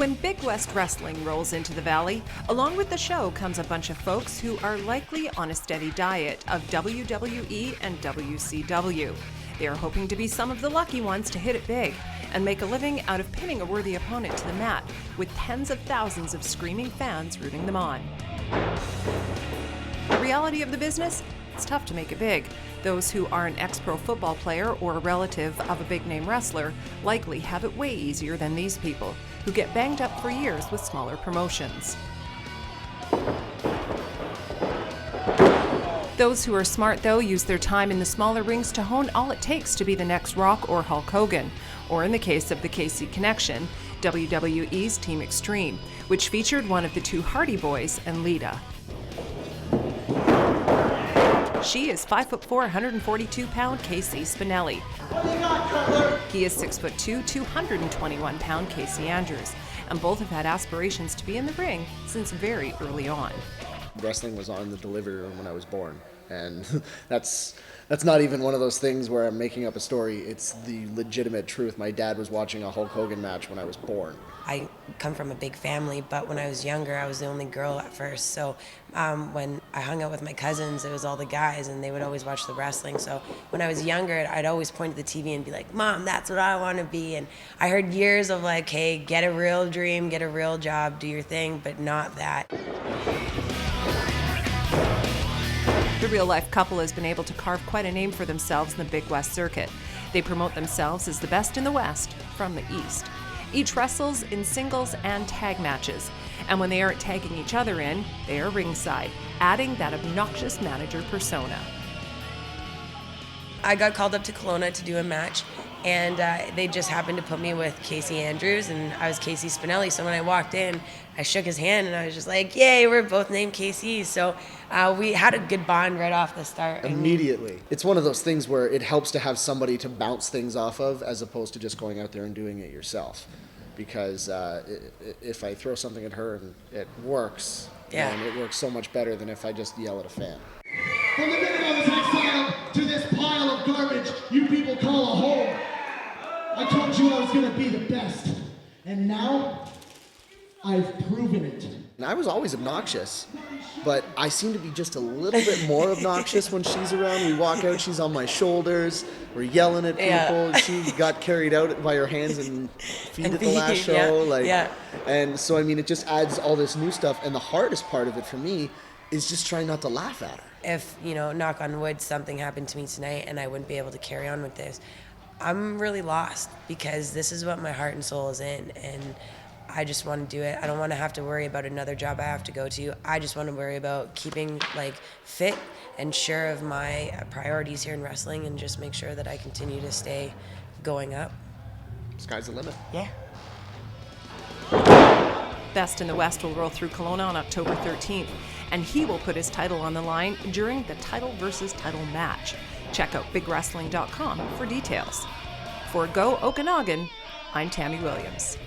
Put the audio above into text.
When Big West Wrestling rolls into the Valley, along with the show comes a bunch of folks who are likely on a steady diet of WWE and WCW. They are hoping to be some of the lucky ones to hit it big and make a living out of pinning a worthy opponent to the mat, with tens of thousands of screaming fans rooting them on. The reality of the business? It's tough to make it big. Those who are an ex-pro football player or a relative of a big-name wrestler likely have it way easier than these people, who get banged up for years with smaller promotions. Those who are smart, though, use their time in the smaller rings to hone all it takes to be the next Rock or Hulk Hogan, or in the case of the KC Connection, WWE's Team Extreme, which featured one of the two Hardy Boys and Lita. She is 5'4", 142-pound Casey Spinelli. He is 6'2", 221-pound Casey Andrews, and both have had aspirations to be in the ring since very early on. Wrestling was on the delivery room when I was born, and that's not even one of those things where I'm making up a story. It's the legitimate truth. My dad was watching a Hulk Hogan match when I was born. I come from a big family, but when I was younger, I was the only girl at first. So when I hung out with my cousins, it was all the guys, and they would always watch the wrestling. So when I was younger, I'd always point to the TV and be like, "Mom, that's what I want to be." And I heard years of like, "Hey, get a real dream, get a real job, do your thing," but not that. The real-life couple has been able to carve quite a name for themselves in the Big West circuit. They promote themselves as the best in the West from the East. Each wrestles in singles and tag matches, and when they aren't tagging each other in, they are ringside, adding that obnoxious manager persona. I got called up to Kelowna to do a match, and they just happened to put me with Casey Andrews, and I was Casey Spinelli. So when I walked in, I shook his hand, and I was just like, "Yay, we're both named Casey." So we had a good bond right off the start. Immediately. It's one of those things where it helps to have somebody to bounce things off of, as opposed to just going out there and doing it yourself. Because if I throw something at her and it works, then it works so much better than if I just yell at a fan. From the minute I was exiled to this pile of garbage you people call a home, I told you I was going to be the best. And now, I've proven it. And I was always obnoxious, but I seem to be just a little bit more obnoxious when she's around. We walk out, she's on my shoulders, we're yelling at people. Yeah. She got carried out by her hands and feet at the last show. And so, I mean, it just adds all this new stuff. And the hardest part of it for me is just trying not to laugh at her. If, knock on wood, something happened to me tonight and I wouldn't be able to carry on with this, I'm really lost, because this is what my heart and soul is in, and I just want to do it. I don't want to have to worry about another job I have to go to. I just want to worry about keeping fit and sure of my priorities here in wrestling, and just make sure that I continue to stay going up. Sky's the limit. Yeah. Best in the West will roll through Kelowna on October 13th, and he will put his title on the line during the title versus title match. Check out bigwrestling.com for details. For Go Okanagan, I'm Tammy Williams.